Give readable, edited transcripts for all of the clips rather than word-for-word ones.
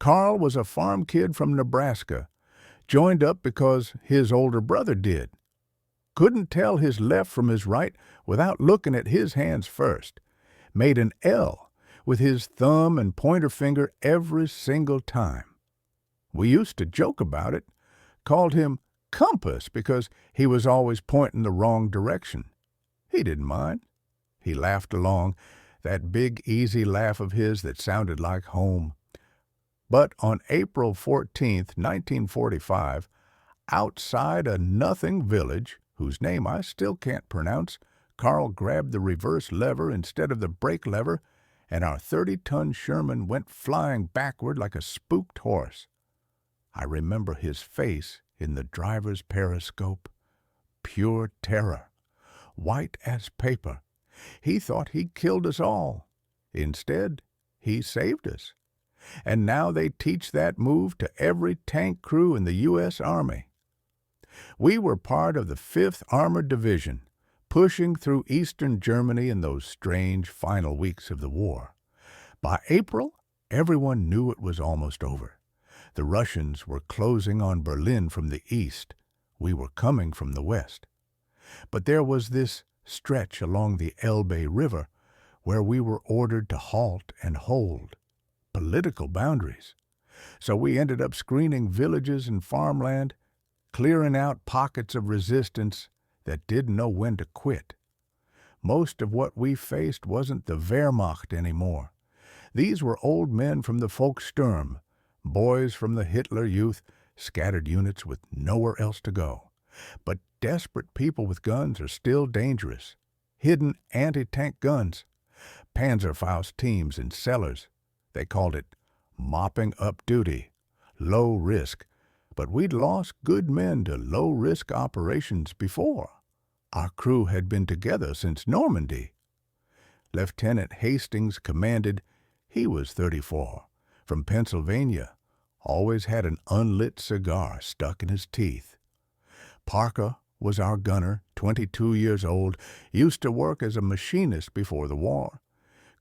Carl was a farm kid from Nebraska, joined up because his older brother did. Couldn't tell his left from his right without looking at his hands first. Made an L with his thumb and pointer finger every single time. We used to joke about it, called him Compass because he was always pointing the wrong direction. He didn't mind. He laughed along, that big, easy laugh of his that sounded like home. But on April 14th, 1945, outside a nothing village, whose name I still can't pronounce, Carl grabbed the reverse lever instead of the brake lever, and our 30-ton Sherman went flying backward like a spooked horse. I remember his face in the driver's periscope. Pure terror. White as paper. He thought he'd killed us all. Instead, he saved us. And now they teach that move to every tank crew in the U.S. Army. We were part of the 5th Armored Division, pushing through eastern Germany in those strange final weeks of the war. By April, everyone knew it was almost over. The Russians were closing on Berlin from the east. We were coming from the west. But there was this stretch along the Elbe River where we were ordered to halt and hold. Political boundaries. So we ended up screening villages and farmland, clearing out pockets of resistance that didn't know when to quit. Most of what we faced wasn't the Wehrmacht anymore. These were old men from the Volkssturm, boys from the Hitler Youth, scattered units with nowhere else to go. But desperate people with guns are still dangerous. Hidden anti-tank guns. Panzerfaust teams in cellars. They called it mopping up duty. Low risk. But we'd lost good men to low-risk operations before. Our crew had been together since Normandy. Lieutenant Hastings commanded. He was 34, from Pennsylvania. Always had an unlit cigar stuck in his teeth. Parker was our gunner, 22 years old, used to work as a machinist before the war.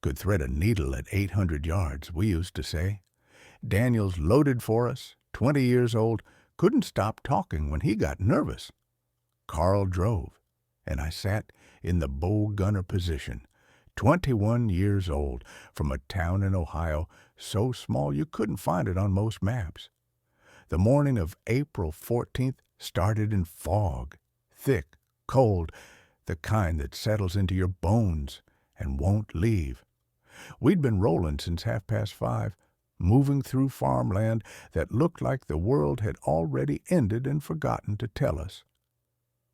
Could thread a needle at 800 yards, we used to say. Daniels loaded for us, 20 years old, couldn't stop talking when he got nervous. Carl drove, and I sat in the bow gunner position, 21 years old, from a town in Ohio, so small you couldn't find it on most maps. The morning of April 14th started in fog, thick, cold, the kind that settles into your bones and won't leave. We'd been rolling since 5:30, moving through farmland that looked like the world had already ended and forgotten to tell us.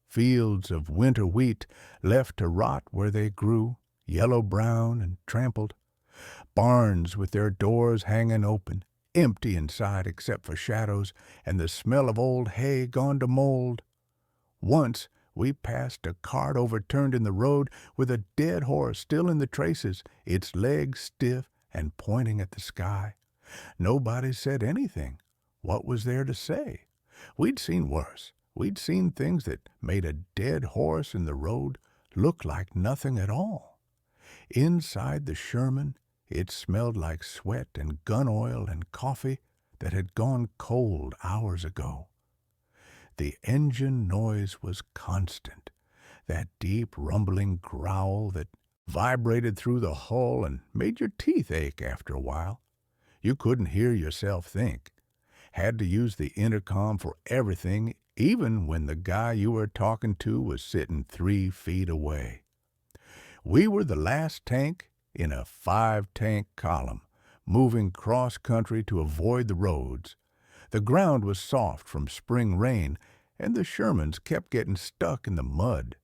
Fields of winter wheat left to rot where they grew, yellow-brown and trampled. Barns with their doors hanging open, empty inside except for shadows and the smell of old hay gone to mold. Once we passed a cart overturned in the road with a dead horse still in the traces, its legs stiff and pointing at the sky. Nobody said anything. What was there to say? We'd seen worse. We'd seen things that made a dead horse in the road look like nothing at all. Inside the Sherman, it smelled like sweat and gun oil and coffee that had gone cold hours ago. The engine noise was constant, that deep rumbling growl that vibrated through the hull and made your teeth ache after a while. You couldn't hear yourself think. Had to use the intercom for everything, even when the guy you were talking to was sitting 3 feet away. We were the last tank in a 5-tank column, moving cross-country to avoid the roads. The ground was soft from spring rain, and the Shermans kept getting stuck in the mud.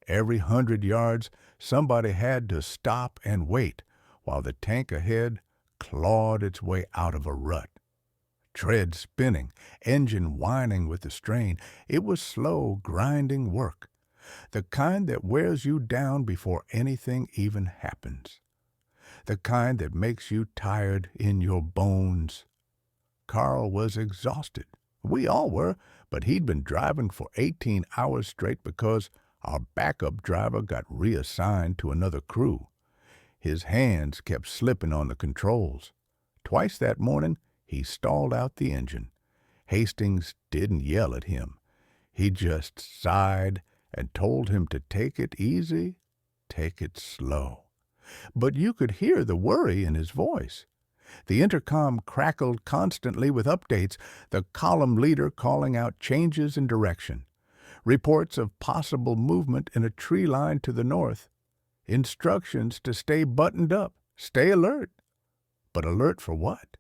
Every 100 yards, somebody had to stop and wait, while the tank ahead clawed its way out of a rut. Tread spinning, engine whining with the strain. It was slow, grinding work, the kind that wears you down before anything even happens, the kind that makes you tired in your bones. Carl was exhausted. We all were, but he'd been driving for 18 hours straight because our backup driver got reassigned to another crew. His hands kept slipping on the controls. Twice that morning, He stalled out the engine. Hastings didn't yell at him. He just sighed and told him to take it easy, take it slow. But you could hear the worry in his voice. The intercom crackled constantly with updates, the column leader calling out changes in direction, reports of possible movement in a tree line to the north, instructions to stay buttoned up, stay alert. But alert for what?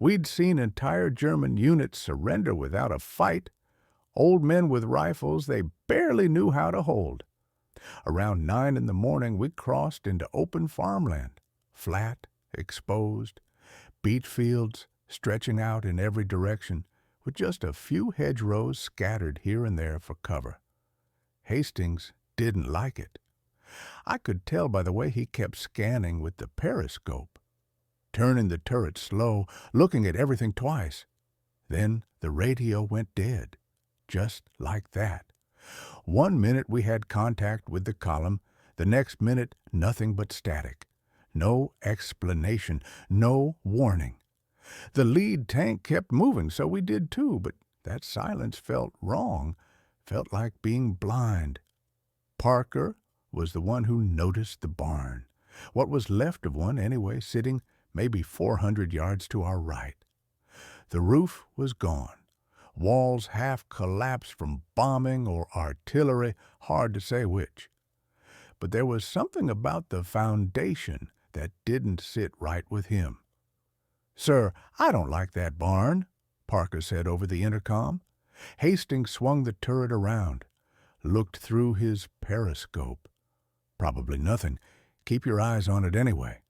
We'd seen entire German units surrender without a fight. Old men with rifles they barely knew how to hold. Around 9 in the morning, we crossed into open farmland, flat, exposed, beet fields stretching out in every direction, with just a few hedgerows scattered here and there for cover. Hastings didn't like it. I could tell by the way he kept scanning with the periscope, turning the turret slow, looking at everything twice. Then the radio went dead, just like that. 1 minute we had contact with the column, the next minute nothing but static. No explanation, no warning. The lead tank kept moving, so we did too, but that silence felt wrong, felt like being blind. Parker was the one who noticed the barn, what was left of one anyway, sitting maybe 400 yards to our right. The roof was gone. Walls half collapsed from bombing or artillery, hard to say which. But there was something about the foundation that didn't sit right with him. "Sir, I don't like that barn," Parker said over the intercom. Hastings swung the turret around, looked through his periscope. Probably nothing. Keep your eyes on it anyway.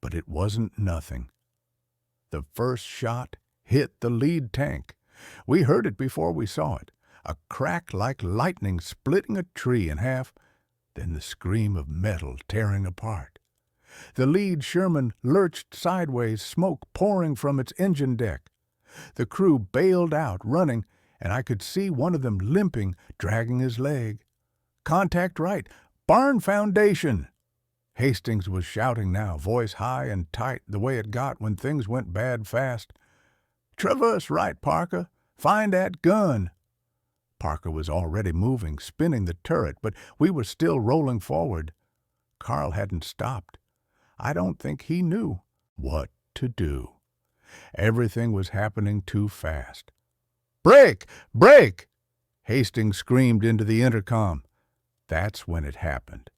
But it wasn't nothing. The first shot hit the lead tank. We heard it before we saw it, a crack like lightning splitting a tree in half, then the scream of metal tearing apart. The lead Sherman lurched sideways, smoke pouring from its engine deck. The crew bailed out, running, and I could see one of them limping, dragging his leg. "Contact right! Barn foundation!" Hastings was shouting now, voice high and tight, the way it got when things went bad fast. "Traverse right, Parker. Find that gun." Parker was already moving, spinning the turret, but we were still rolling forward. Carl hadn't stopped. I don't think he knew what to do. Everything was happening too fast. "Break! Break!" Hastings screamed into the intercom. That's when it happened.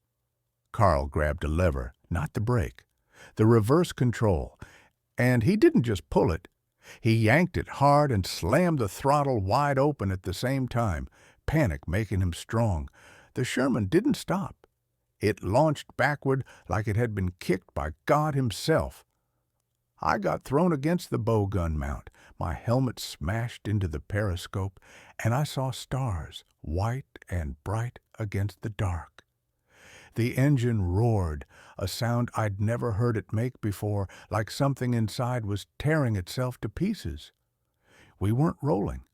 Carl grabbed a lever, not the brake, the reverse control, and he didn't just pull it. He yanked it hard and slammed the throttle wide open at the same time, panic making him strong. The Sherman didn't stop. It launched backward like it had been kicked by God himself. I got thrown against the bow gun mount. My helmet smashed into the periscope, and I saw stars, white and bright against the dark. The engine roared, a sound I'd never heard it make before, like something inside was tearing itself to pieces. We weren't rolling.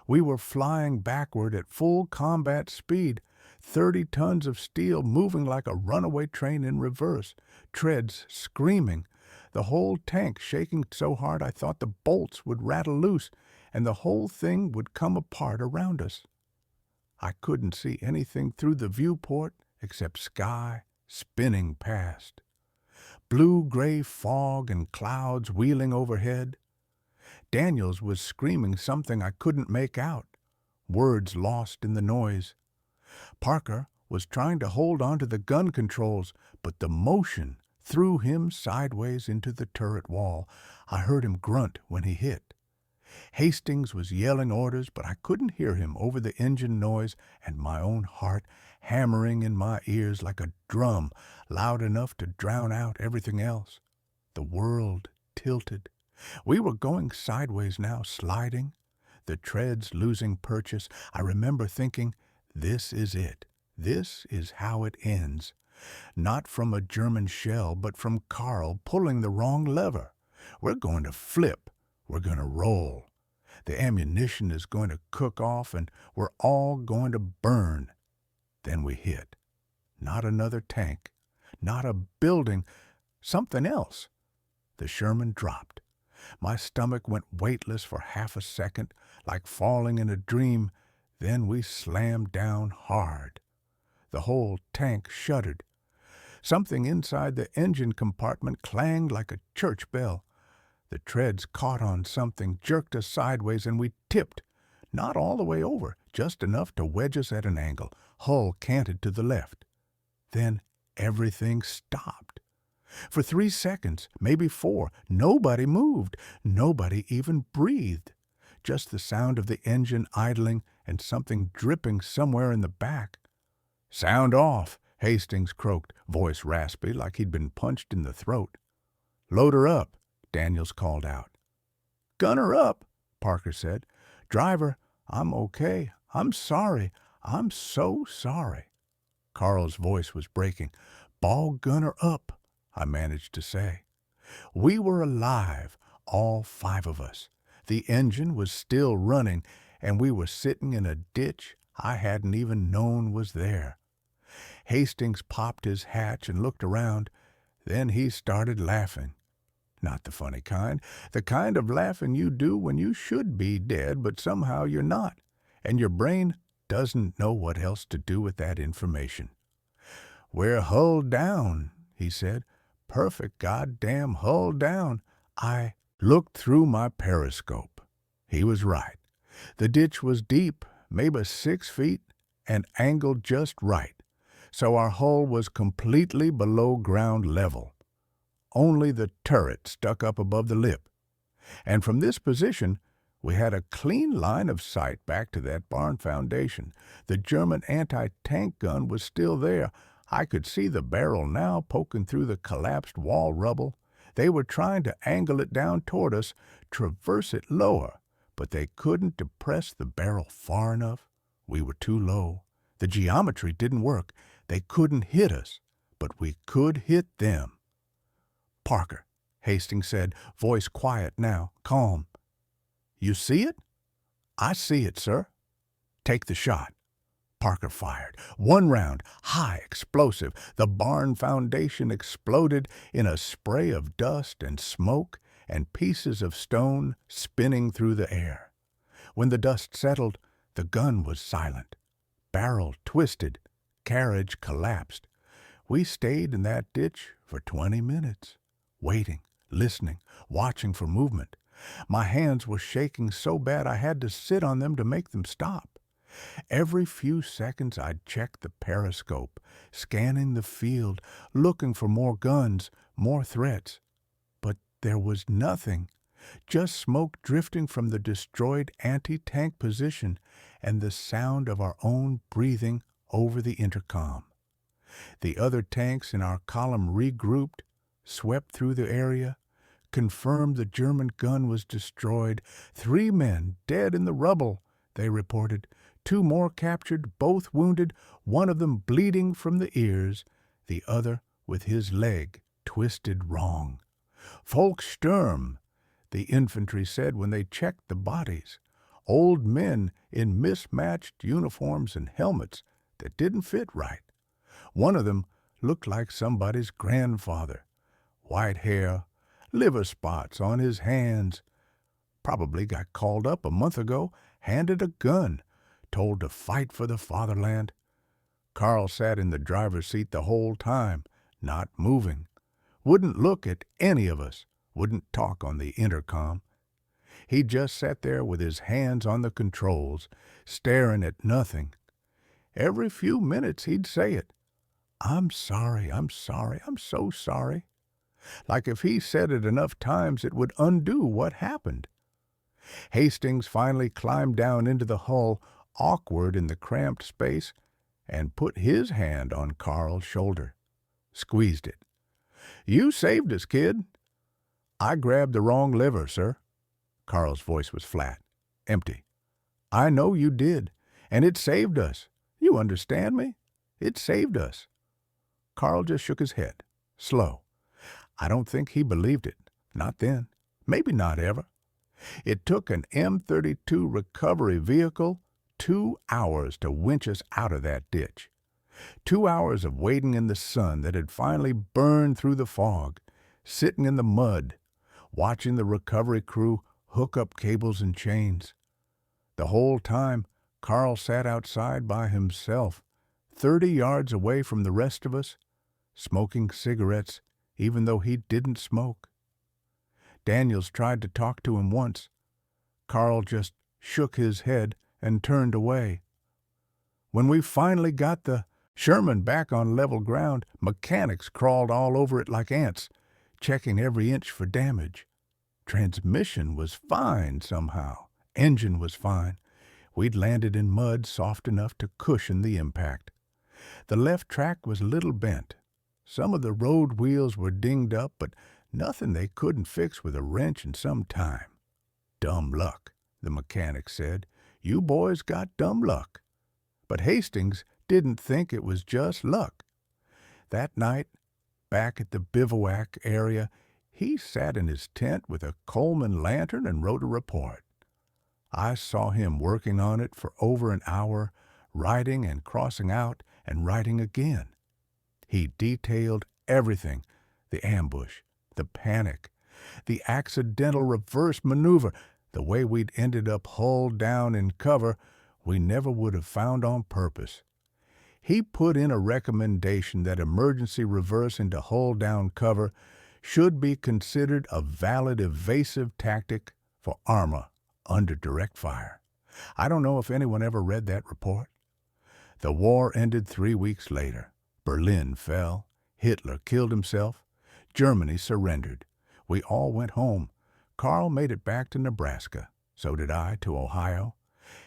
We were flying backward at full combat speed, 30 tons of steel moving like a runaway train in reverse, treads screaming, the whole tank shaking so hard I thought the bolts would rattle loose and the whole thing would come apart around us. I couldn't see anything through the viewport except sky spinning past, blue-gray fog and clouds wheeling overhead. Daniels was screaming something I couldn't make out, words lost in the noise. Parker was trying to hold onto the gun controls, but the motion threw him sideways into the turret wall. I heard him grunt when he hit. Hastings was yelling orders, but I couldn't hear him over the engine noise and my own heart hammering in my ears like a drum, loud enough to drown out everything else. The world tilted. We were going sideways now, sliding, the treads losing purchase. I remember thinking, this is it. This is how it ends. Not from a German shell, but from Carl pulling the wrong lever. We're going to flip. We're going to roll. The ammunition is going to cook off, and we're all going to burn. Then we hit. Not another tank, not a building, something else. The Sherman dropped. My stomach went weightless for half a second, like falling in a dream. Then we slammed down hard. The whole tank shuddered. Something inside the engine compartment clanged like a church bell. The treads caught on something, jerked us sideways, and we tipped. Not all the way over, just enough to wedge us at an angle, hull canted to the left. Then everything stopped. For 3 seconds, maybe 4, nobody moved. Nobody even breathed. Just the sound of the engine idling and something dripping somewhere in the back. "Sound off," Hastings croaked, voice raspy like he'd been punched in the throat. "Load her up," Daniels called out. "Gun her up," Parker said. "Driver, I'm okay. I'm sorry. I'm so sorry." Carl's voice was breaking. "Ball gunner up," I managed to say. We were alive, all 5 of us. The engine was still running, and we were sitting in a ditch I hadn't even known was there. Hastings popped his hatch and looked around. Then he started laughing. Not the funny kind, the kind of laughing you do when you should be dead, but somehow you're not, and your brain doesn't know what else to do with that information. "We're hull down," he said. "Perfect goddamn hull down." I looked through my periscope. He was right. The ditch was deep, maybe 6 feet, and angled just right, so our hull was completely below ground level. Only the turret stuck up above the lip. And from this position, we had a clean line of sight back to that barn foundation. The German anti-tank gun was still there. I could see the barrel now poking through the collapsed wall rubble. They were trying to angle it down toward us, traverse it lower, but they couldn't depress the barrel far enough. We were too low. The geometry didn't work. They couldn't hit us, but we could hit them. "Parker," Hastings said, voice quiet now, calm. "You see it?" "I see it, sir." "Take the shot." Parker fired. 1 round, high, explosive. The barn foundation exploded in a spray of dust and smoke and pieces of stone spinning through the air. When the dust settled, the gun was silent. Barrel twisted. Carriage collapsed. We stayed in that ditch for 20 minutes, waiting, listening, watching for movement. My hands were shaking so bad I had to sit on them to make them stop. Every few seconds I'd check the periscope, scanning the field, looking for more guns, more threats. But there was nothing, just smoke drifting from the destroyed anti-tank position and the sound of our own breathing over the intercom. The other tanks in our column regrouped, swept through the area, confirmed the German gun was destroyed. 3 men dead in the rubble, they reported. 2 more captured, both wounded, one of them bleeding from the ears, the other with his leg twisted wrong. "Volkssturm," the infantry said when they checked the bodies. Old men in mismatched uniforms and helmets that didn't fit right. One of them looked like somebody's grandfather. White hair, liver spots on his hands. Probably got called up a month ago, handed a gun, told to fight for the fatherland. Carl sat in the driver's seat the whole time, not moving. Wouldn't look at any of us, wouldn't talk on the intercom. He just sat there with his hands on the controls, staring at nothing. Every few minutes he'd say it. "I'm sorry, I'm sorry, I'm so sorry." Like if he said it enough times it would undo what happened. Hastings finally climbed down into the hull, awkward in the cramped space, and put his hand on Carl's shoulder. Squeezed it. "You saved us, kid." "I grabbed the wrong lever, sir." Carl's voice was flat, empty. "I know you did, and it saved us. You understand me? It saved us." Carl just shook his head, slow. I don't think he believed it. Not then. Maybe not ever. It took an M32 recovery vehicle 2 hours to winch us out of that ditch. 2 hours of waiting in the sun that had finally burned through the fog, sitting in the mud, watching the recovery crew hook up cables and chains. The whole time, Carl sat outside by himself, 30 yards away from the rest of us, smoking cigarettes even though he didn't smoke. Daniels tried to talk to him once. Carl just shook his head and turned away. When we finally got the Sherman back on level ground, mechanics crawled all over it like ants, checking every inch for damage. Transmission was fine somehow. Engine was fine. We'd landed in mud soft enough to cushion the impact. The left track was a little bent. Some of the road wheels were dinged up, but nothing they couldn't fix with a wrench in some time. Dumb luck, the mechanic said. You boys got dumb luck. But Hastings didn't think it was just luck. That night, back at the bivouac area, he sat in his tent with a Coleman lantern and wrote a report. I saw him working on it for over an hour, writing and crossing out and writing again. He detailed everything: the ambush, the panic, the accidental reverse maneuver, the way we'd ended up hull down in cover we never would have found on purpose. He put in a recommendation that emergency reverse into hull down cover should be considered a valid evasive tactic for armor under direct fire. I don't know if anyone ever read that report. The war ended 3 weeks later. Berlin fell. Hitler killed himself. Germany surrendered. We all went home. Carl made it back to Nebraska. So did I to Ohio.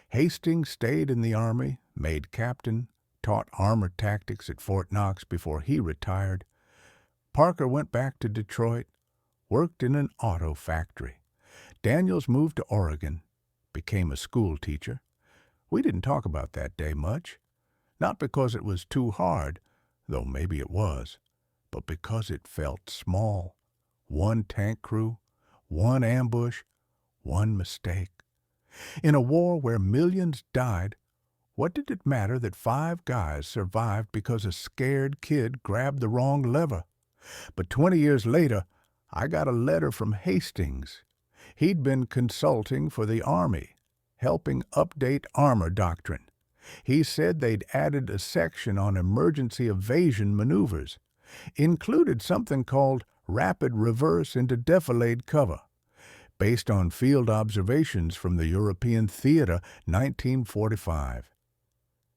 Hastings stayed in the Army, made captain, taught armor tactics at Fort Knox before he retired. Parker went back to Detroit, worked in an auto factory. Daniels moved to Oregon, became a school teacher. We didn't talk about that day much, not because it was too hard, though maybe it was, but because it felt small. One tank crew, one ambush, one mistake. In a war where millions died, what did it matter that 5 guys survived because a scared kid grabbed the wrong lever? But 20 years later, I got a letter from Hastings. He'd been consulting for the Army, helping update armor doctrine. He said they'd added a section on emergency evasion maneuvers, included something called rapid reverse into defilade cover, based on field observations from the European Theater, 1945.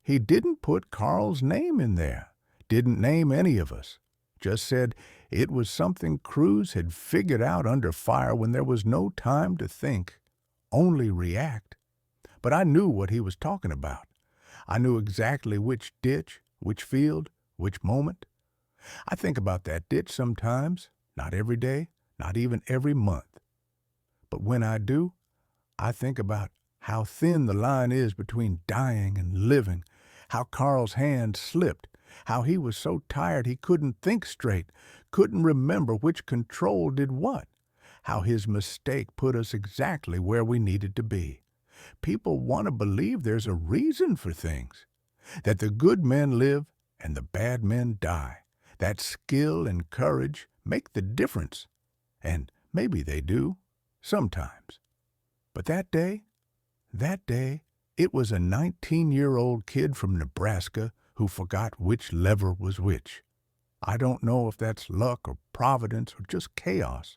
He didn't put Carl's name in there, didn't name any of us, just said it was something crews had figured out under fire when there was no time to think, only react. But I knew what he was talking about. I knew exactly which ditch, which field, which moment. I think about that ditch sometimes, not every day, not even every month. But when I do, I think about how thin the line is between dying and living, how Carl's hand slipped, how he was so tired he couldn't think straight, couldn't remember which control did what, how his mistake put us exactly where we needed to be. People want to believe there's a reason for things, that the good men live and the bad men die, that skill and courage make the difference, and maybe they do. Sometimes. But that day, it was a 19-year-old kid from Nebraska who forgot which lever was which. I don't know if that's luck or providence or just chaos.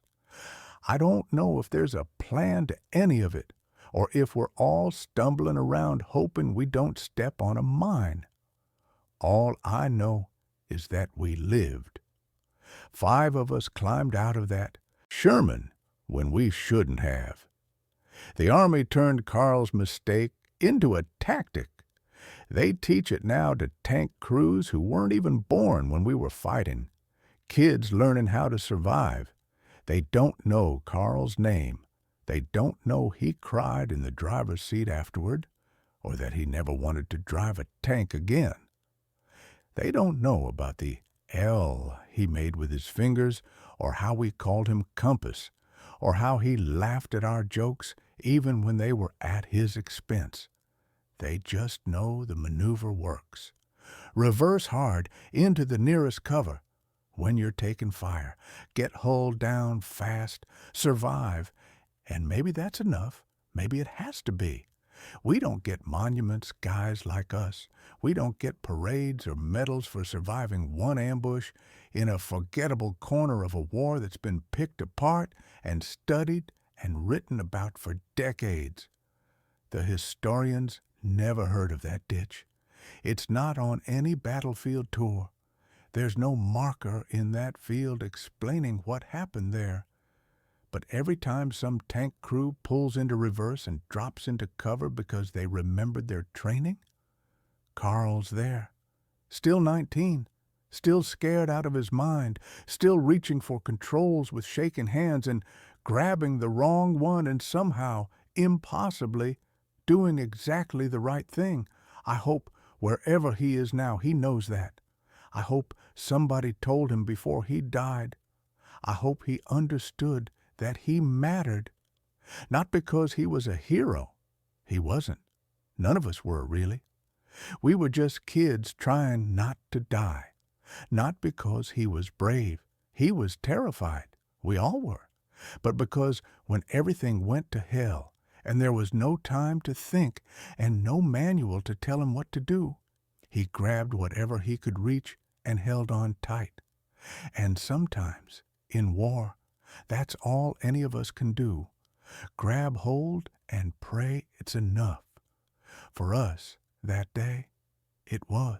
I don't know if there's a plan to any of it, or if we're all stumbling around hoping we don't step on a mine. All I know is that we lived. 5 of us climbed out of that Sherman when we shouldn't have. The Army turned Carl's mistake into a tactic. They teach it now to tank crews who weren't even born when we were fighting. Kids learning how to survive. They don't know Carl's name. They don't know he cried in the driver's seat afterward, or that he never wanted to drive a tank again. They don't know about the L he made with his fingers, or how we called him Compass, or how he laughed at our jokes even when they were at his expense. They just know the maneuver works. Reverse hard into the nearest cover. when you're taking fire. Get hulled down fast, survive, and maybe that's enough. Maybe it has to be. We don't get monuments, guys like us. We don't get parades or medals for surviving one ambush in a forgettable corner of a war that's been picked apart and studied and written about for decades. The historians never heard of that ditch. It's not on any battlefield tour. There's no marker in that field explaining what happened there. But every time some tank crew pulls into reverse and drops into cover because they remembered their training, Carl's there. Still 19, still scared out of his mind, still reaching for controls with shaking hands and grabbing the wrong one and somehow, impossibly, doing exactly the right thing. I hope wherever he is now, he knows that. I hope somebody told him before he died. I hope he understood that he mattered, not because he was a hero. He wasn't. None of us were, really. We were just kids trying not to die. Not because he was brave. He was terrified. We all were. But because when everything went to hell and there was no time to think and no manual to tell him what to do, he grabbed whatever he could reach and held on tight. And sometimes, in war, that's all any of us can do. Grab hold and pray it's enough. For us, that day, it was.